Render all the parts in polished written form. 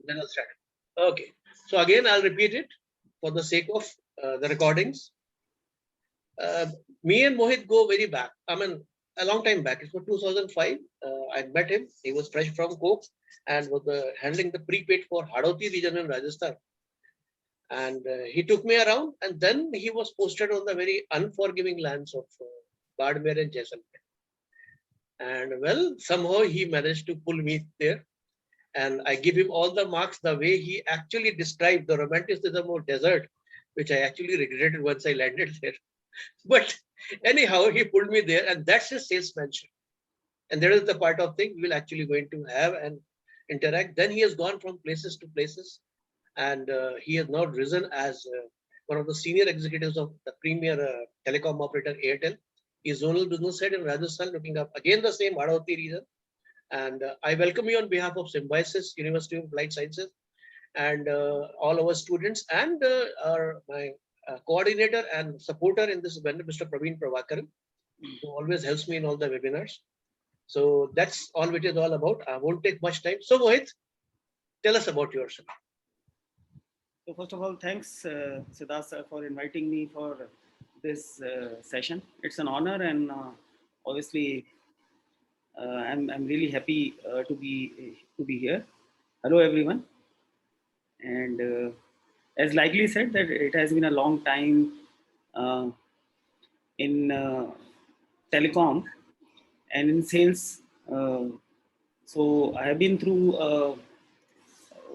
Then I'll start. Okay. So again, I'll repeat it for the sake of the recordings. Me and Mohit go very back. I mean, a long time back. It was 2005. I met him. He was fresh from Coke and was handling the prepaid for Hadoti region in Rajasthan. And he took me around, and then he was posted on the very unforgiving lands of Bajpai and Jaisalmer. And well, somehow he managed to pull me there. And I give him all the marks the way he actually described the romanticism of desert, which I actually regretted once I landed there. But anyhow, he pulled me there, and that's his salesmanship. And that is the part of thing we'll actually going to have and interact. Then he has gone from places to places, and he has now risen as one of the senior executives of the premier telecom operator Airtel. He's zonal business head in Rajasthan, looking up again the same Hadoti region. And I welcome you on behalf of Symbiosis, University of Applied Sciences, and all our students, and my coordinator and supporter in this event, Mr. Praveen Pravakaran, who always helps me in all the webinars. So that's all it is all about. I won't take much time. So Mohit, tell us about yourself. So first of all, thanks Siddharth sir, for inviting me for this session. It's an honor, and obviously I'm really happy to be here. Hello everyone, and as likely said that it has been a long time uh, in telecom and in sales. So I have been through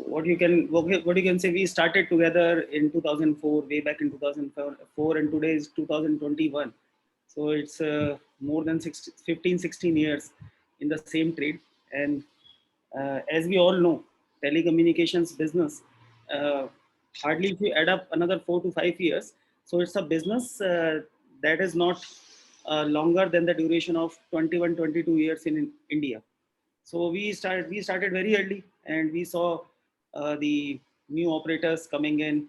what you can say. We started together in 2004, way back in 2004, and today is 2021. So it's more than 15, 16 years in the same trade. And as we all know, telecommunications business, uh, hardly if you add up another 4 to 5 years. So it's a business that is not longer than the duration of 21, 22 years in India. So we started very early, and we saw the new operators coming in,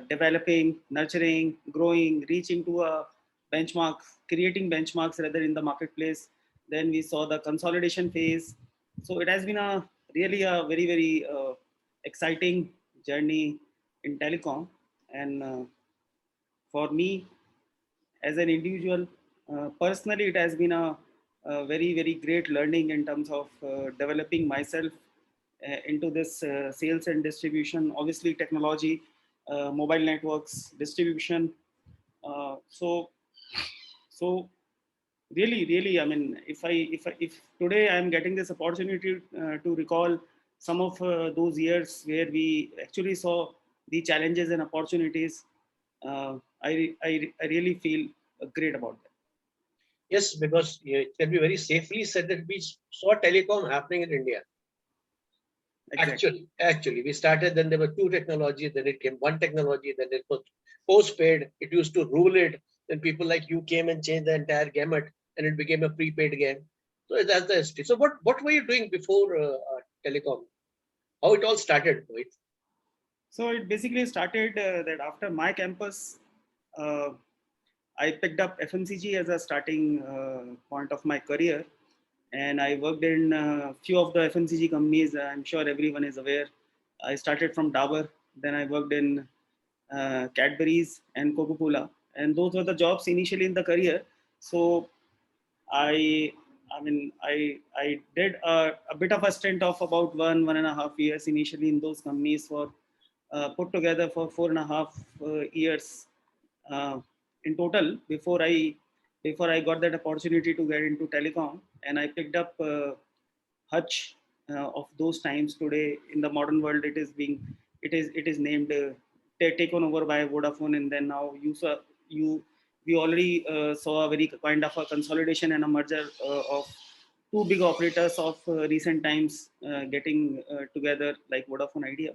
developing, nurturing, growing, reaching to a benchmark, creating benchmarks rather in the marketplace. Then we saw the consolidation phase. So it has been a really a very, very exciting journey in telecom. And for me as an individual, personally, it has been a very, very great learning in terms of developing myself into this sales and distribution, obviously technology, mobile networks, distribution. So really, really, I mean, if today I'm getting this opportunity to recall some of those years where we actually saw the challenges and opportunities, I really feel great about that. Yes, because it can be very safely said that we saw telecom happening in India. Exactly. Actually, we started, then there were two technologies, then it came one technology, then it was postpaid. It used to rule it. Then people like you came and changed the entire gamut, and it became a prepaid game. So that's the history. So what were you doing before telecom? How it all started, Mohit? So it basically started that after my campus, uh, I picked up FMCG as a starting point of my career, and I worked in a few of the FMCG companies. I'm sure everyone is aware. I started from Dabur, then I worked in Cadbury's and Coca-Cola, and those were the jobs initially in the career. So I, I mean, I did a bit of a stint of about 1.5 years initially in those companies for put together for 4.5 years uh, in total before I got that opportunity to get into telecom, and I picked up Hutch of those times. Today in the modern world, it is named taken over by Vodafone, and then now you we already saw a very kind of a consolidation and a merger of two big operators of recent times getting together like Vodafone Idea.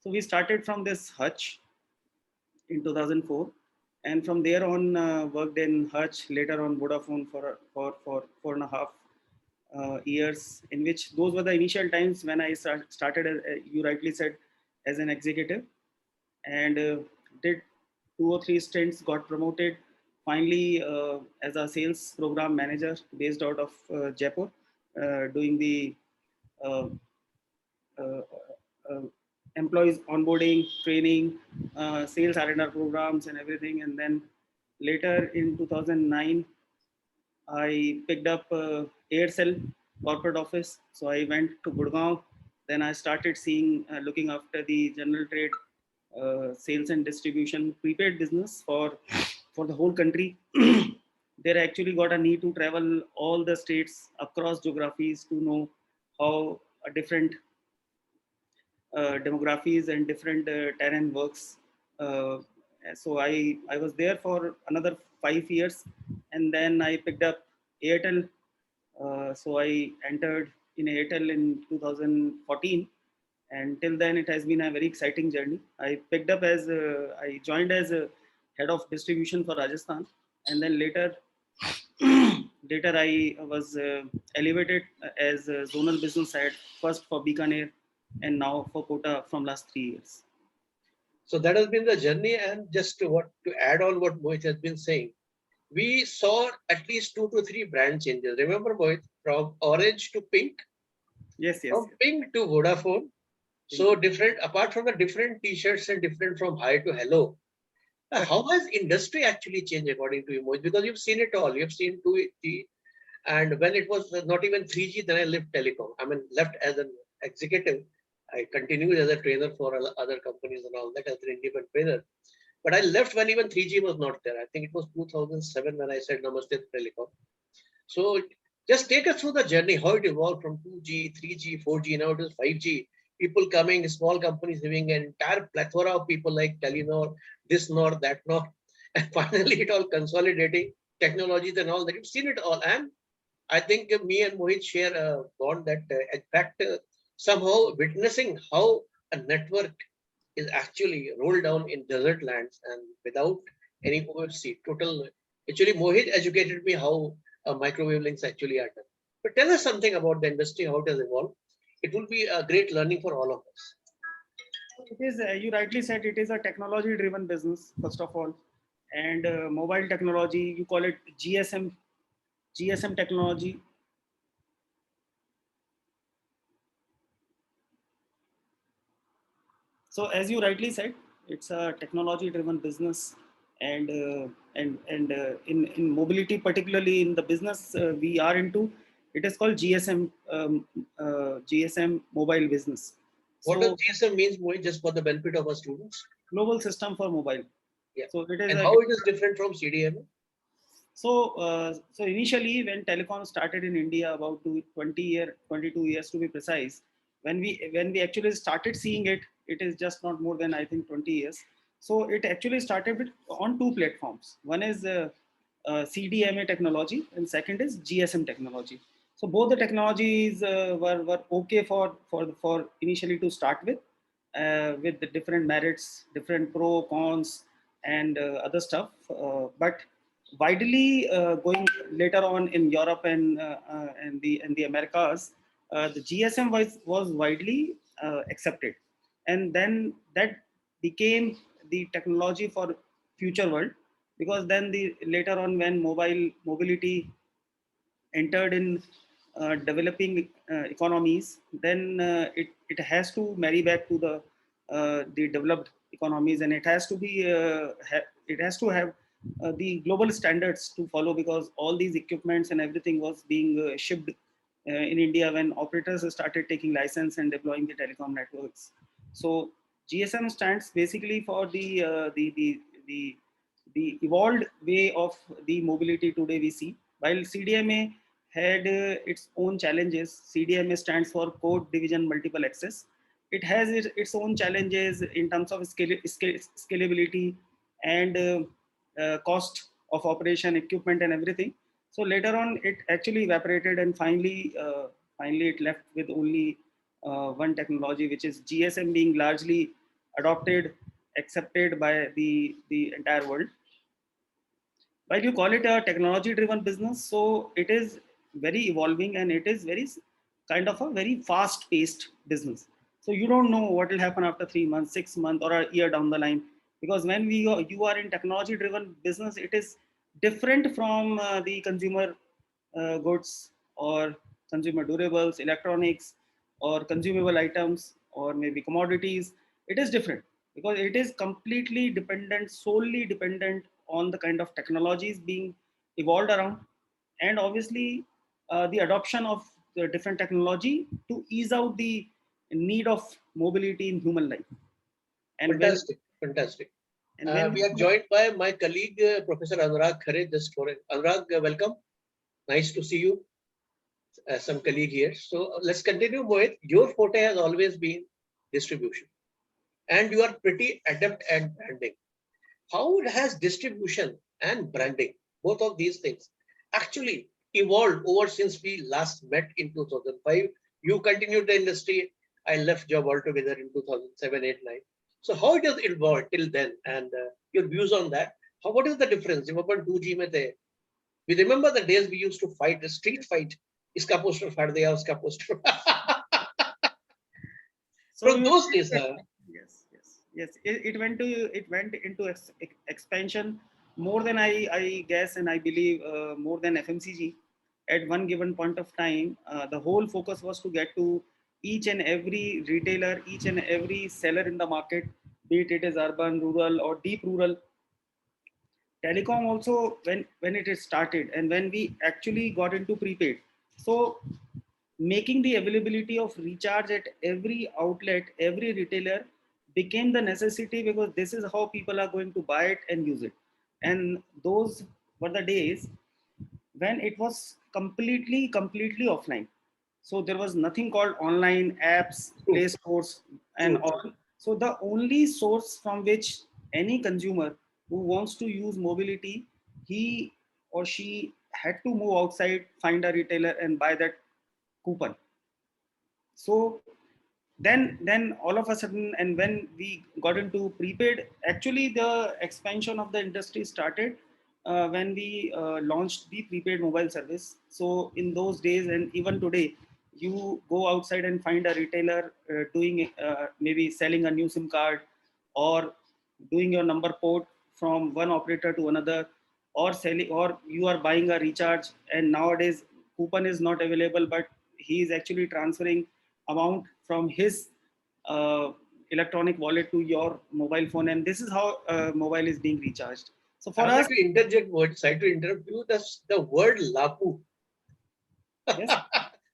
So we started from this Hutch in 2004, and from there on worked in Hutch, later on Vodafone for 4.5 years, in which those were the initial times when I started, you rightly said, as an executive, and did 2 or 3 stints, got promoted finally as a sales program manager based out of Jaipur, doing the uh, uh, employees onboarding, training, sales R&R programs and everything. And then later in 2009, I picked up Airtel corporate office. So I went to Gurgaon. Then I started looking after the general trade, sales and distribution prepaid business for the whole country. There actually got a need to travel all the states across geographies to know how a different demographies and different terrain works. Uh, so I was there for another 5 years, and then I picked up Airtel. So I entered in Airtel in 2014, and till then it has been a very exciting journey. I joined as a head of distribution for Rajasthan, and then later I was elevated as a zonal business head, first for Bikaner and now for Kota from last 3 years. So that has been the journey. And just to add on what Mohit has been saying, we saw at least 2 to 3 brand changes. Remember, Mohit, from orange to pink, Yes, yes, from yes. pink to Vodafone. So different, apart from the different T-shirts and different from hi to hello. How has industry actually changed according to you, Mohit? Because you've seen it all. You've seen 2G, and when it was not even 3G, then I left telecom. I mean, left as an executive. I continued as a trainer for other companies and all that as an independent trainer. But I left when even 3G was not there. I think it was 2007 when I said Namaste Telecom. So just take us through the journey, how it evolved from 2G, 3G, 4G, now it is 5G. People coming, small companies having an entire plethora of people like Telenor, this nor, that nor. And finally it all consolidating technologies and all that. You've seen it all. And I think me and Mohit share a bond that, in fact, somehow witnessing how a network is actually rolled down in desert lands and without any OFC. Actually, Mohit educated me how microwave links actually are done. But tell us something about the industry, how it has evolved. It will be a great learning for all of us. It is, you rightly said, it is a technology driven business, first of all. And mobile technology, you call it GSM technology. So as you rightly said, it's a technology driven business. And in mobility, particularly in the business we are into, it is called GSM mobile business. What does So GSM means, Mohit, just for the benefit of our students? global system for mobile. Yeah. So it is And a how it is different from CDMA? so initially when telecom started in India about 22 years to be precise, when we actually started seeing it, it is just not more than I think 20 years. So it actually started on two platforms. One is CDMA technology, and second is GSM technology. So both the technologies were okay for initially to start with the different merits, different pro cons, and other stuff. But widely going later on in Europe and the Americas, the GSM was widely accepted, and then that became the technology for future world, because then the later on when mobility entered in developing economies, then it has to marry back to the developed economies, and it has to have the global standards to follow, because all these equipments and everything was being shipped in India when operators started taking license and deploying the telecom networks. So GSM stands basically for the the evolved way of the mobility today we see, while CDMA had its own challenges. CDMA stands for Code Division Multiple Access. It has its own challenges in terms of scalability and cost of operation, equipment, and everything. So later on, it actually evaporated, and finally it left with only one technology, which is GSM, being largely adopted, accepted by the entire world. While you call it a technology driven business, so it is very evolving, and it is very kind of a very fast paced business. So you don't know what will happen after 3 months, 6 months, or a year down the line, because when you are in technology driven business, it is different from the consumer goods or consumer durables, electronics, or consumable items, or maybe commodities. It is different because it is completely dependent, solely dependent on the kind of technologies being evolved around, and obviously the adoption of the different technology to ease out the need of mobility in human life. And when Fantastic, fantastic. and when We are joined by my colleague, Professor Anurag Khare, just for it. Anurag, welcome. Nice to see you, some colleague here. So let's continue, Mohit. Your forte has always been distribution, and you are pretty adept at branding. How has distribution and branding, both of these things, actually evolved over since we last met in 2005? You continued the industry. I left job altogether in 2007, 8, 9. So how it has evolved till then, and your views on that? How, what is the difference? If upon 2G में थे, we remember the days we used to fight, the street fight. इसका poster फाड़ दिया, उसका poster. so From you those days, yes, it went into expansion more than I guess, and I believe more than FMCG. At one given point of time, the whole focus was to get to each and every retailer, each and every seller in the market, be it is urban, rural, or deep rural. Telecom also, when it is started and when we actually got into prepaid, so making the availability of recharge at every outlet, every retailer became the necessity, because this is how people are going to buy it and use it. And those were the days when it was completely offline. So there was nothing called online apps, true, play stores, and true, true. all. So the only source from which any consumer who wants to use mobility, he or she had to move outside, find a retailer and buy that coupon. So then all of a sudden, and when we got into prepaid, actually the expansion of the industry started when we launched the prepaid mobile service. So in those days and even today, you go outside and find a retailer doing maybe selling a new SIM card, or doing your number port from one operator to another, or selling, or you are buying a recharge, and nowadays coupon is not available, but he is actually transferring amount from his electronic wallet to your mobile phone, and this is how mobile is being recharged. So for I'm sorry us, to interject, word. Sorry to interrupt you. The word lapu. yes,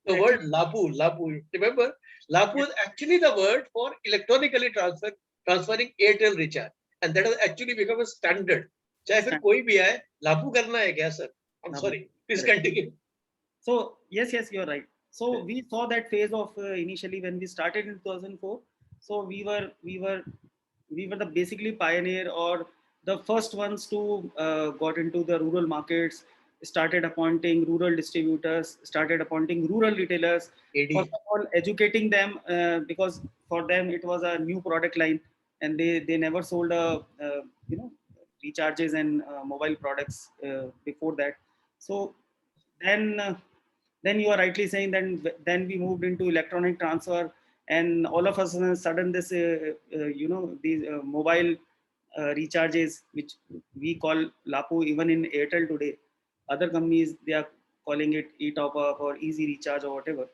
The word actually, lapu. Remember, lapu yes, is actually the word for electronically transferring Airtel recharge, and that has actually become a standard. चाहे फिर stand कोई भी आए, लापू करना है क्या sir? I'm up. sorry. Please Correct. continue. So yes, you're right. So we saw that phase of initially when we started in 2004. So we were the basically pioneer, or the first ones to got into the rural markets, started appointing rural distributors, started appointing rural retailers. First AD. of all, educating them, because for them it was a new product line, and they never sold a you know recharges and mobile products before that. So then then you are rightly saying, then we moved into electronic transfer, and all of us sudden this these mobile recharges, which we call lapu, even in Airtel today, other companies they are calling it e-top up or easy recharge or whatever.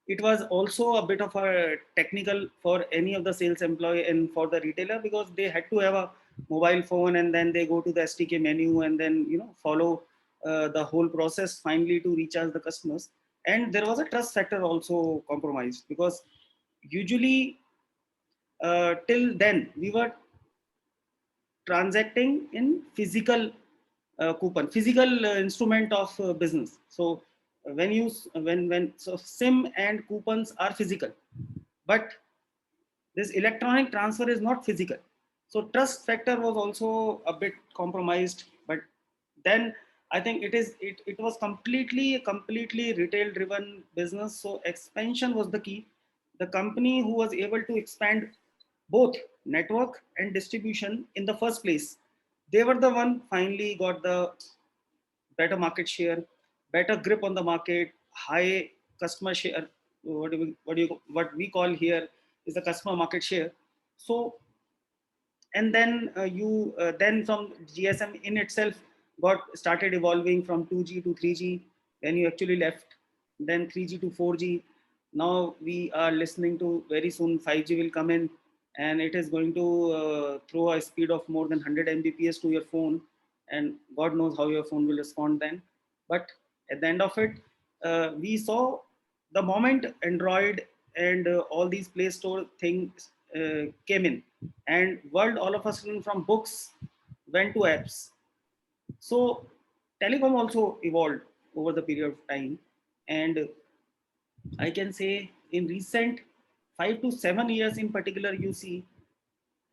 It was also a bit of a technical for any of the sales employee and for the retailer, because they had to have a mobile phone, and then they go to the SDK menu and then follow the whole process finally to recharge the customers. And there was a trust factor also compromised, because usually till then we were transacting in physical coupon, physical instrument of business. So when so SIM and coupons are physical, but this electronic transfer is not physical. So trust factor was also a bit compromised. But then I think it was completely retail driven business. So expansion was the key. The company who was able to expand both network and distribution in the first place, they were the one finally got the better market share, better grip on the market, high customer share. What we call here is the customer market share. So and then then from GSM in itself got started evolving from 2G to 3G. Then you actually left, then 3G to 4G. Now we are listening to very soon 5G will come in, and it is going to throw a speed of more than 100 Mbps to your phone, and God knows how your phone will respond then. But at the end of it, we saw the moment Android and all these Play Store things came in, and world all of a sudden from books went to apps. So telecom also evolved over the period of time, and I can say in recent 5 to 7 years in particular, you see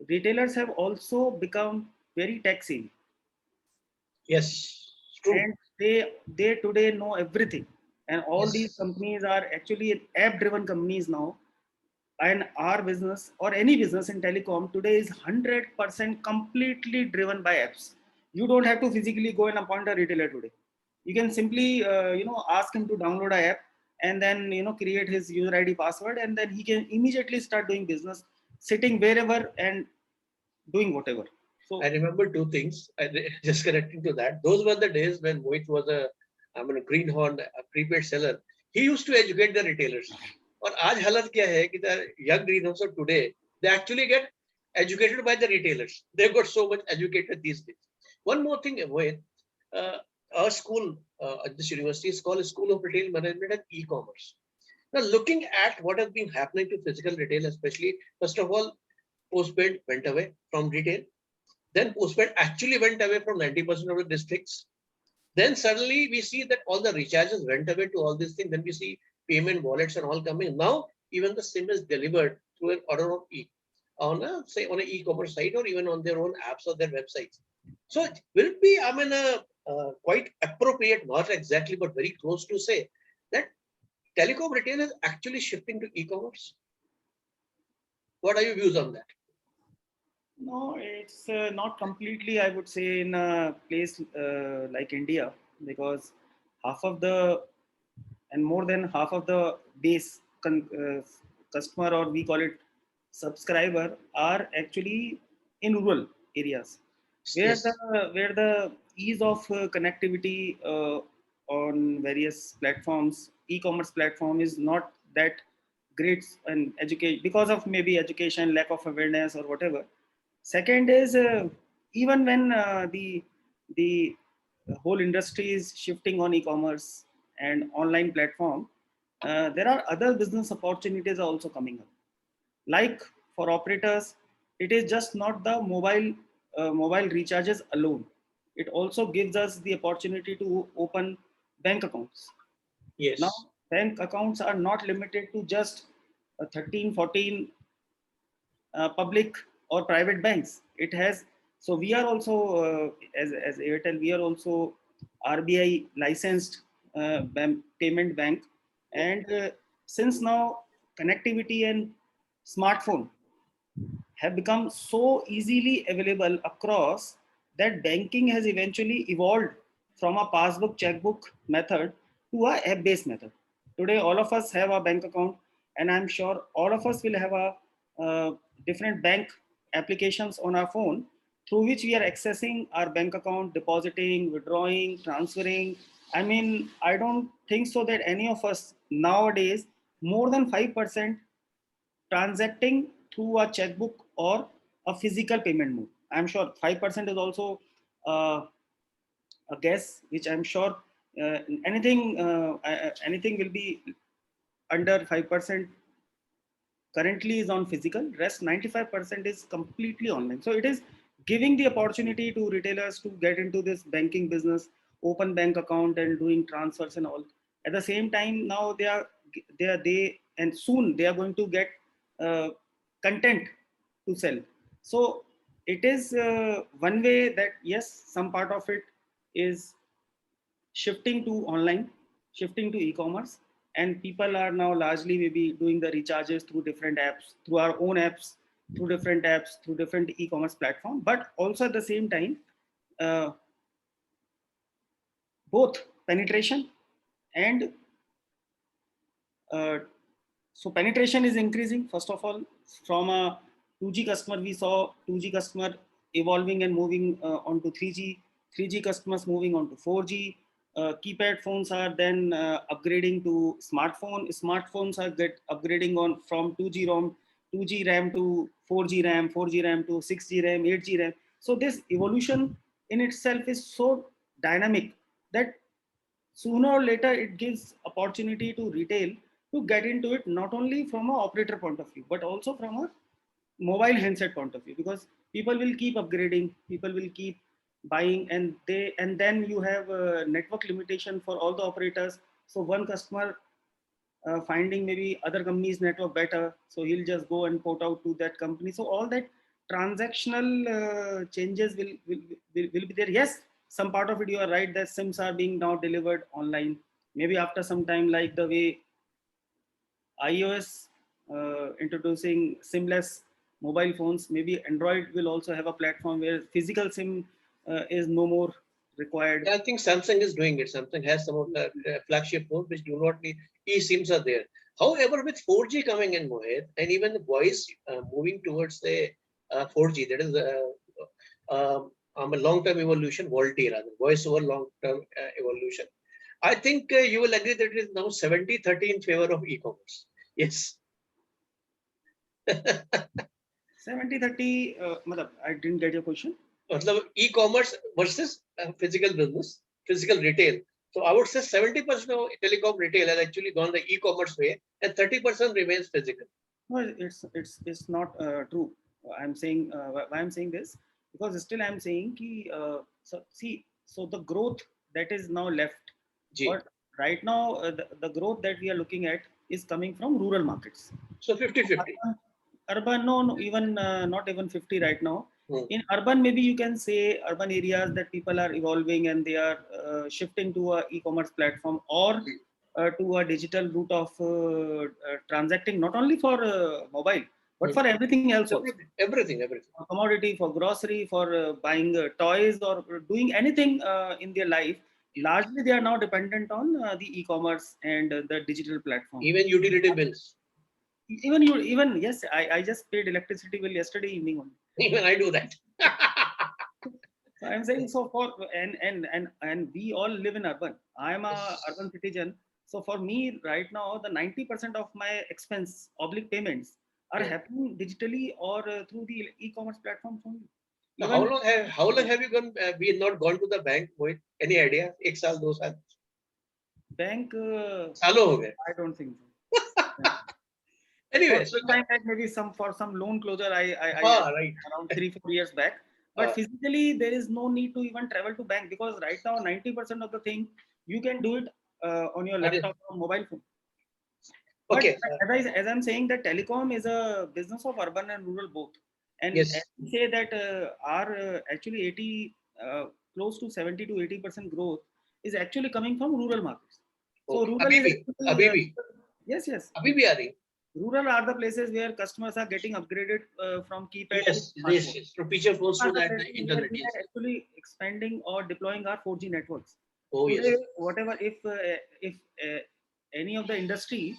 retailers have also become very tech savvy, Yes, it's true. and they today know everything. And all these Yes. companies are actually app driven companies now. And our business or any business in telecom today is 100% completely driven by apps. You don't have to physically go and appoint a retailer today. You can simply ask him to download a app, and then create his user ID password, and then he can immediately start doing business sitting wherever and doing whatever. I So remember two things. Just connecting to that. Those were the days when Mohit was a greenhorn, a prepaid seller. He used to educate the retailers. और आज हालत क्या है कि the young greenhorns of today, they actually get educated by the retailers. They've got so much educated these days. One more thing, Mohit, uh, our school at this university is called School of Retail Management and E-commerce. Now, looking at what has been happening to physical retail, especially, first of all, postpaid went away from retail. Then postpaid actually went away from 90% of the districts. Then suddenly we see that all the recharges went away to all these things. Then we see payment wallets and all coming. Now even the SIM is delivered through an order of on a say on an e-commerce site or even on their own apps or their websites. So will it be quite appropriate, not exactly, but very close to say that telecom retail is actually shifting to e-commerce? What are your views on that? no, it's not completely, I would say, in a place like India, because half of the and more than half of the base customer, or we call it subscriber, are actually in rural areas where the Yes. ease of connectivity on various platforms, e-commerce platform, is not that great, and educate because of maybe education, lack of awareness, or whatever. Second is even when the whole industry is shifting on e-commerce and online platform, there are other business opportunities also coming up. Like for operators, it is just not the mobile recharges alone. It also gives us the opportunity to open bank accounts. Now, Yes. bank accounts are not limited to just 13, 14 public or private banks. It has, so we are also as Airtel, we are also RBI licensed payment bank, Yeah. and since now connectivity and smartphone have become so easily available across, that banking has eventually evolved from a passbook checkbook method to a app based method. Today all of us have a bank account, and I'm sure all of us will have a different bank applications on our phone, through which we are accessing our bank account, depositing, withdrawing, transferring. I mean, I don't think so that any of us nowadays more than 5% transacting through a checkbook or a physical payment mode. I'm sure 5% is also uh, a guess, which I'm sure anything will be under 5% currently is on physical. Rest 95% is completely online. So it is giving the opportunity to retailers to get into this banking business, open bank account and doing transfers and all. At the same time, now they and soon they are going to get uh, content to sell. So it is one way that yes, some part of it is shifting to online, shifting to e-commerce, and people are now largely maybe doing the recharges through different apps, through our own apps, through different e-commerce platform. But also at the same time, uh, both penetration and uh, so penetration is increasing. First of all, from a 2G customer, we saw 2G customer evolving and moving onto 3G, 3G customers moving on to 4G. keypad phones are then upgrading to smartphone. Smartphones are upgrading on from 2G ROM, 2G RAM to 4G RAM, 4G RAM to 6G RAM, 8G RAM. So this evolution in itself is so dynamic that sooner or later it gives opportunity to retail to get into it, not only from an operator point of view, but also from a mobile handset point of view, because people will keep upgrading, people will keep buying, and then you have a network limitation for all the operators. So one customer finding maybe other company's network better, so he'll just go and port out to that company. So all that transactional changes will be there. Yes, some part of it you are right that sims are being now delivered online, maybe after some time, like the way iOS introducing SIM-less mobile phones. Maybe Android will also have a platform where physical SIM is no more required. Yeah, I think Samsung is doing it. Samsung has some of the flagship phones which do not need eSIMs are there. However, with 4G coming in, Mohit, and even the voice moving towards the 4G, that is a long-term evolution, VoLTE rather, voice over long-term evolution. I think you will agree that it is now 70-30 in favor of e-commerce. Yes. 70-30, I didn't get your question. E-commerce versus physical business, physical retail. So I would say 70% of telecom retail has actually gone the e-commerce way, and 30% remains physical. No, it's not true. I'm saying why I'm saying this, because still I'm saying ki, so the growth that is now left, G. but right now the growth that we are looking at is coming from rural markets. So 50-50. Urban, no, even not even 50 right now. In urban, maybe you can say urban areas that people are evolving and they are shifting to a e-commerce platform, or to a digital route of transacting, not only for mobile, but for everything else also. Everything. For commodity, for grocery, for buying toys, or doing anything in their life. Largely, they are now dependent on the e-commerce and the digital platform. Even utility bills. Even yes, I just paid electricity bill yesterday evening only. Even I do that. So I'm saying, so for and we all live in urban. I'm a urban citizen. So for me right now, the 90% of my expense oblique payments are happening digitally or through the e-commerce platforms only. Now, how long have you gone? We not gone to the bank with any idea? 1 साल 2 साल. Bank. सालों हो गए. I don't think so. Anyway, so maybe for some loan closure, I right. around 3-4 years back. But physically, there is no need to even travel to bank, because right now 90% of the thing you can do it on your laptop or mobile phone. Okay. But as I'm saying, that telecom is a business of urban and rural both. And yes. As we say that our actually 80 close to 70 to 80% growth is actually coming from rural markets. So rural is Abhi. Yes. Abhi bhi aa rahi. Rural are the places where customers are getting upgraded from keypad to smartphone. Yes. So feature phones to that internet. We are actually expanding or deploying our 4G networks. Oh, today, yes. Whatever, if any of the industry,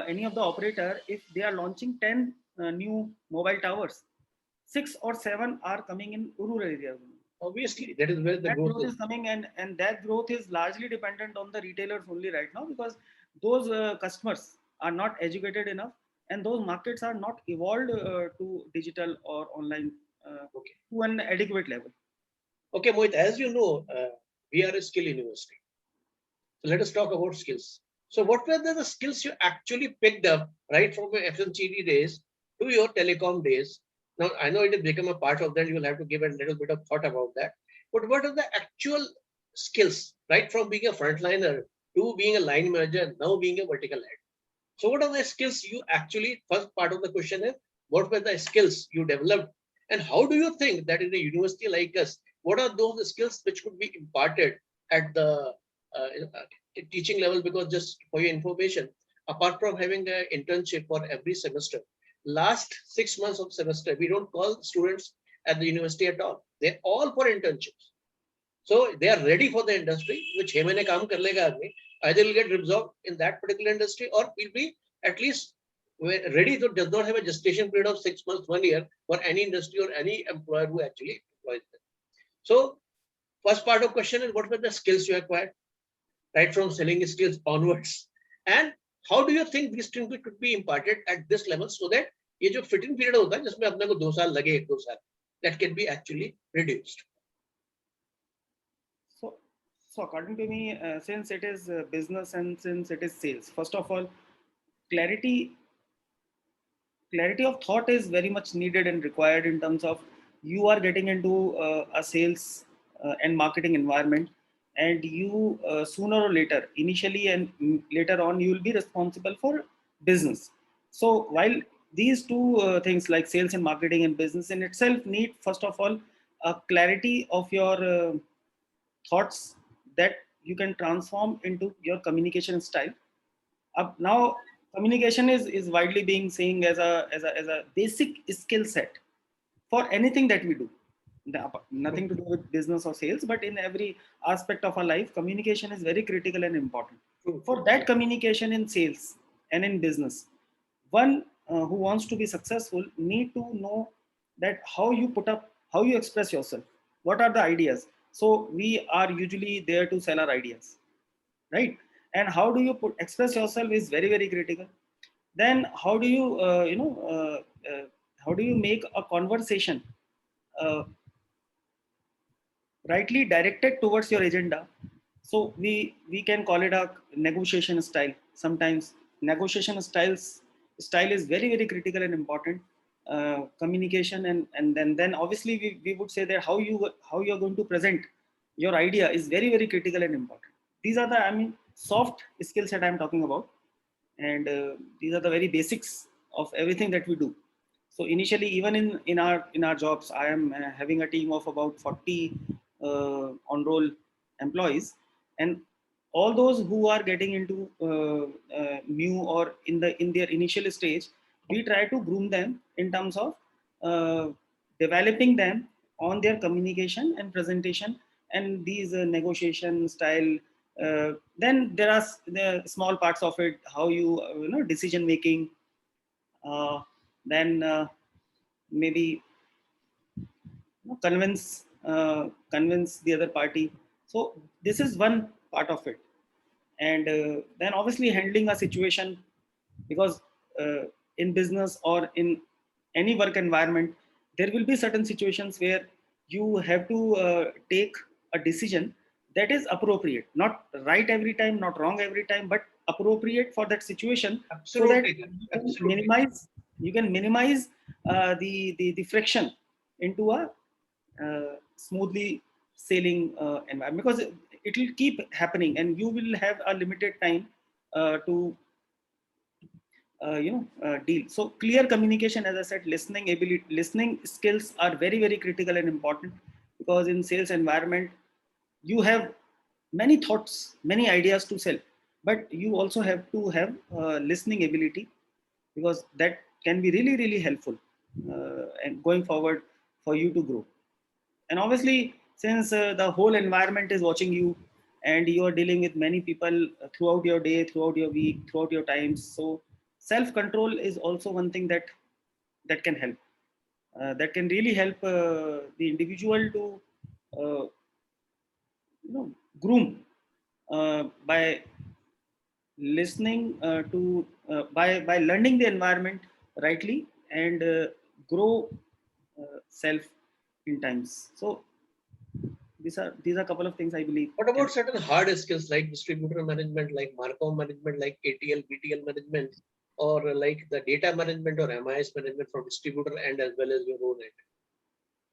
any of the operator, if they are launching 10 new mobile towers, 6 or 7 are coming in rural areas. Obviously, that is where the growth is coming, and that growth is largely dependent on the retailers only right now, because those customers are not educated enough, and those markets are not evolved to digital or online to an adequate level. Okay, Mohit, as you know, we are a skill university. So let us talk about skills. So what were the skills you actually picked up right from your FMCG days to your telecom days? Now, I know it has become a part of that. You will have to give a little bit of thought about that. But what are the actual skills, right from being a frontliner to being a line manager, now being a vertical head? So what are the skills you actually, first part of the question is, what were the skills you developed? And how do you think that in a university like us, what are those skills which could be imparted at the teaching level? Because just for your information, apart from having an internship for every semester, last 6 months of semester, we don't call students at the university at all. They're all for internships. So they are ready for the industry, which either will get absorbed in that particular industry, or will be at least ready, so does not have a gestation period of 6 months, 1 year for any industry or any employer who actually employs them. So first part of question is, what were the skills you acquired? right from selling skills onwards. And how do you think these things could be imparted at this level so that ये जो fitting period होता है जिसमें अपने को 2 साल लगे 1-2 साल, that can be actually reduced? So according to me, since it is business and since it is sales, first of all, clarity of thought is very much needed and required in terms of you are getting into a sales and marketing environment, and you sooner or later, initially and later on, you will be responsible for business. So while these two things like sales and marketing and business in itself need first of all a clarity of your thoughts that you can transform into your communication style. Now communication is widely being seen as a basic skill set for anything that we do. Nothing to do with business or sales, but in every aspect of our life, communication is very critical and important. For that communication in sales and in business, one who wants to be successful need to know that how you express yourself, what are the ideas. So we are usually there to sell our ideas, right? And how do you express yourself is very very critical. Then how do you how do you make a conversation uh, rightly directed towards your agenda. So we can call it a negotiation style. Sometimes negotiation style is very very critical and important. Communication and then obviously we would say that how you are going to present your idea is very very critical and important. These are the, I mean, soft skills that I'm talking about, and these are the very basics of everything that we do. So initially, even in our jobs, I am having a team of about 40 on roll employees, and all those who are getting into new or in their initial stage, we try to groom them in terms of uh, developing them on their communication and presentation and these negotiation style. Then there are the small parts of it, how you know, decision making, uh, then maybe convince the other party. So this is one part of it. And then obviously handling a situation, because in business or in any work environment there will be certain situations where you have to take a decision that is appropriate, not right every time, not wrong every time, but appropriate for that situation. So that Absolutely. you can Absolutely. minimize the friction into a smoothly sailing environment, because it will keep happening and you will have a limited time to deal. So clear communication, as I said, listening skills are very very critical and important, because in sales environment you have many thoughts, many ideas to sell, but you also have to have listening ability, because that can be really really helpful and going forward for you to grow. And obviously, since the whole environment is watching you and you are dealing with many people throughout your day, throughout your week, throughout your times, so self control is also one thing that can help, that can really help the individual to uh, groom by listening to by learning the environment rightly, and grow self in times. So these are a couple of things I believe What can. about certain hard skills like distributor management, like Markov management, like ATL, BTL management, or like the data management or MIS management from distributor end as well as your own end?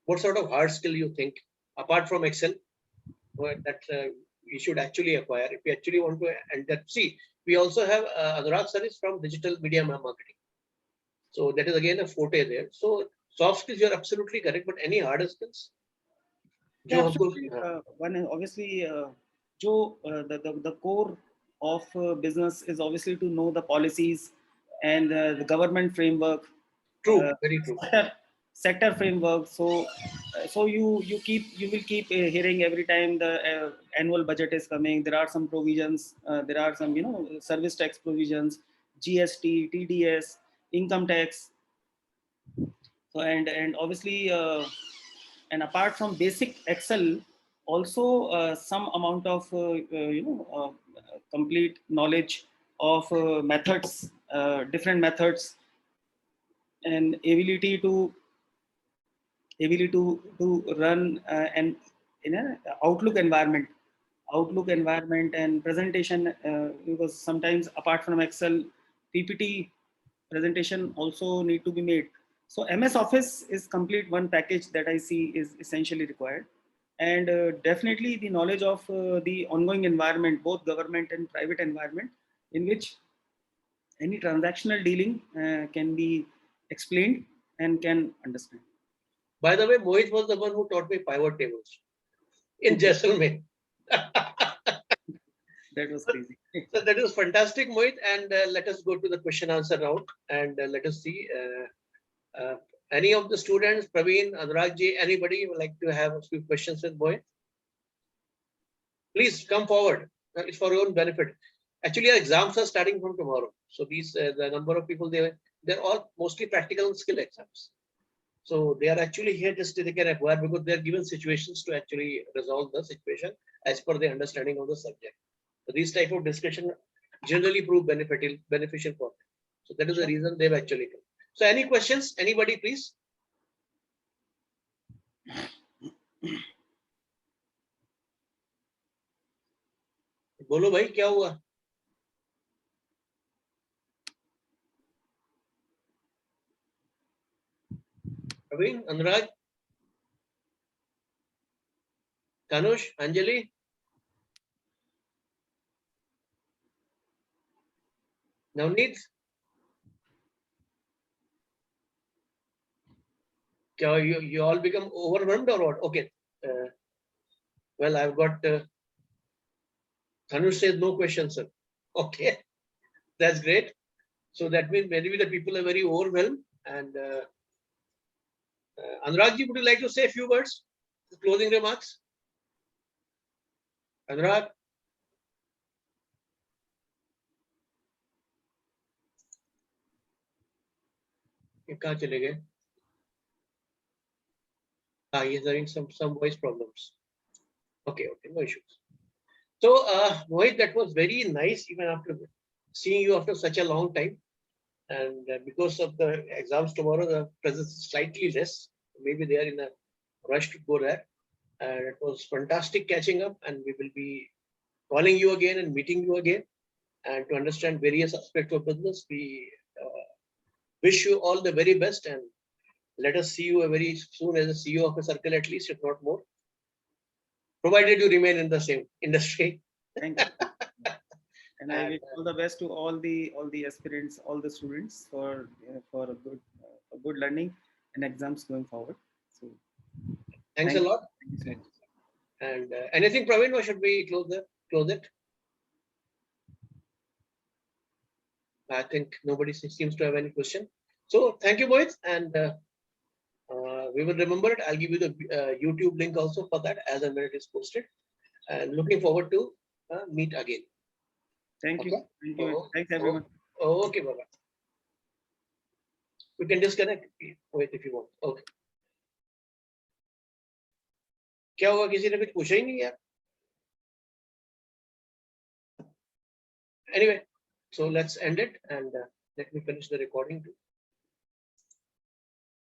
What sort of hard skill you think, apart from Excel, that we should actually acquire if we actually want to? And that, see, we also have Anurag service from digital media marketing. So that is again a forte there. So soft skills, you're absolutely correct, but any hard skills? Yeah, जो हमको absolutely. One is obviously the core of business is obviously to know the policies and the government framework, true, uh, very true. sector, sector framework. So you will keep hearing every time the annual budget is coming. There are some provisions. There are some, you know, service tax provisions, GST, TDS, income tax. So and obviously and apart from basic Excel, also some amount of complete knowledge of methods, different methods, and ability to run an in a outlook environment and presentation, because sometimes apart from Excel, PPT presentation also need to be made. So MS Office is complete one package that I see is essentially required. And definitely the knowledge of the ongoing environment, both government and private environment, in which any transactional dealing can be explained and can understand. By the way, Mohit was the one who taught me pivot tables in Jaisalmer. That was crazy. So that was fantastic, Mohit. And let us go to the question answer round, and let us see. Any of the students, Praveen, Anurag ji, anybody would like to have a few questions with Mohit? Please come forward. It's for your own benefit. Actually, our exams are starting from tomorrow. So these the number of people they're all mostly practical and skill exams. So they are actually here just to they can acquire because they're given situations to actually resolve the situation as per the understanding of the subject. So these type of discussion generally prove beneficial for them. So that is the reason they've actually come. So any questions? Anybody, please? बोलो भाई क्या हुआ? Praveen, Anurag, Kanush, Anjali. Navneet. You all become overwhelmed or what? Okay. Well, I've got Kanush says no questions, sir. Okay, that's great. So that means maybe the people are very overwhelmed. And Anurag ji, would you like to say a few words? Closing remarks? Anurag? कहाँ चले गए? He's having some voice problems. Okay, no issues. So, Mohit, that was very nice, even after seeing you after such a long time. And because of the exams tomorrow, the presence is slightly less. Maybe they are in a rush to go there. And it was fantastic catching up, and we will be calling you again and meeting you again, and to understand various aspects of business. We wish you all the very best, and let us see you very soon as a CEO of a circle, at least, if not more, provided you remain in the same industry. Thank you. And I wish all the best to all the aspirants, all the students for a good learning and exams going forward. So Thanks a lot. Thank you so much. And anything, Praveen, or should we close it? I think nobody seems to have any question. So thank you, boys, and we will remember it. I'll give you the YouTube link also for that as and when it is posted. And looking forward to meet again. Thank you. Thank you. Thanks, everyone. Okay, bye-bye. We can disconnect. Wait if you want. Okay. क्या हुआ? किसी ने कुछ पूछा ही नहीं यार. Anyway, so let's end it, and let me finish the recording too.